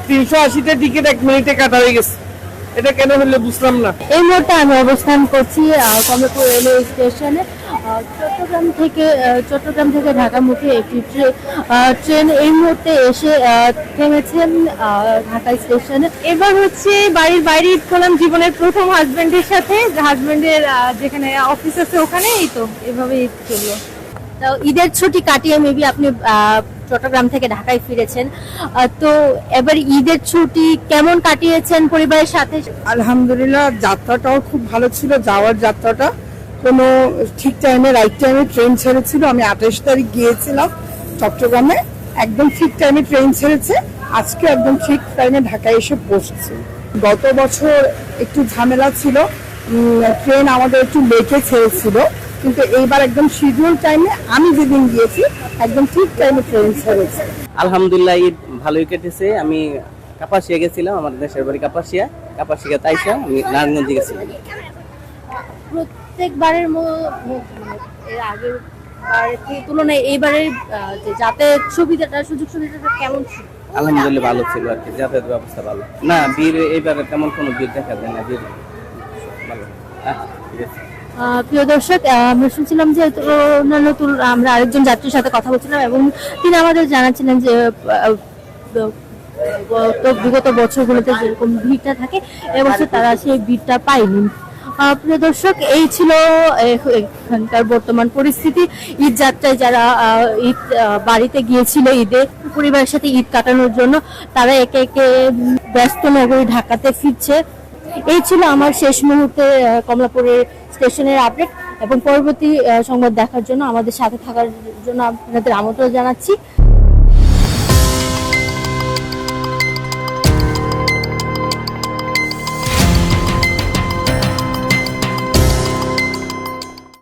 380টা ticket 1 মিনিটে কাটা হয়ে গেছে। এটা কেন হলো বুঝলাম না। এই মুহূর্তে আমি অবস্থান করছি কমলাপুর রেলওয়ে স্টেশনে। চট্টগ্রাম থেকে ঢাকামুখী একটি ট্রেন এই মুহূর্তে এসে থেমেছেন ঢাকা স্টেশনে। এবার হচ্ছে বাড়ির বাইরে ঈদ করলাম জীবনের প্রথম হাজবেন্ডের সাথে। হাজবেন্ডের যেখানে অফিস আছে ওখানে, এই তো এভাবে ঈদ করলো। তো ঈদের ছুটি কাটিয়ে মেবি আপনি চট্টগ্রাম থেকে ঢাকায় ফিরেছেন, তো এবার ঈদের ছুটি কেমন কাটিয়েছেন পরিবারের সাথে? আলহামদুলিল্লাহ, যাত্রাটাও খুব ভালো ছিল। যাওয়ার যাত্রাটা কোনো ঠিক টাইমে রাইট টাইমে ট্রেন ছেড়েছিল। আমি 28 তারিখ গিয়েছিলাম চট্টগ্রামে, একদম ঠিক টাইমে ট্রেন ছেড়েছে। আজকে একদম ঠিক টাইমে ঢাকায় এসে পৌঁছেছে। গত বছর একটু ঝামেলা ছিল, ট্রেন আমাদের একটু লেটে ছেড়েছিল, কিন্তু এইবার একদম শিডিউল টাইমে আমি যেদিন গিয়েছি একদম ঠিক টাইমে ট্রেন ছেড়েছে। আলহামদুলিল্লাহ, ঈদ ভালোই কেটেছে। আমি কাপাসিয়া গেছিলাম, আমার দেশের বাড়ি কাপাসিয়া তাইসা আমি নারায়ণগঞ্জে গেছিলাম। প্রত্যেকবারের এর আগের বারের তুলনায় এইবারের যে যাতায়াত সুযোগ সুবিধাটা কেমন ছিল? আলহামদুলিল্লাহ ভালো ছিল আর কি, যাতায়াত ব্যবস্থা ভালো। না, ভিড় এইবারে তেমন কোনো ভিড় দেখা যায় না, ভিড় ভালো। ঠিক আছে। প্রিয় দর্শক, আমরা শুনছিলাম যে আমরা আরেকজন যাত্রীর সাথে কথা বলছিলাম এবং তিনি আমাদের জানাচ্ছিলেন যে বিগত বছরগুলোতে যেরকম ভিড়টা থাকে এবছর তারা সেই ভিড়টা পায়নি। প্রিয় দর্শক, এই ছিল এখানকার বর্তমান পরিস্থিতি। ঈদ যাত্রায় যারা ঈদ বাড়িতে গিয়েছিল ঈদে পরিবারের সাথে ঈদ কাটানোর জন্য, তারা একে একে ব্যস্ত নগরী ঢাকাতে ফিরছে। এই ছিল আমার শেষ মুহূর্তে কমলাপুরের স্টেশনের আপডেট, এবং পরবর্তী সংবাদ দেখার জন্য আমাদের সাথে থাকার জন্য আপনাদের আমন্ত্রণ জানাচ্ছি।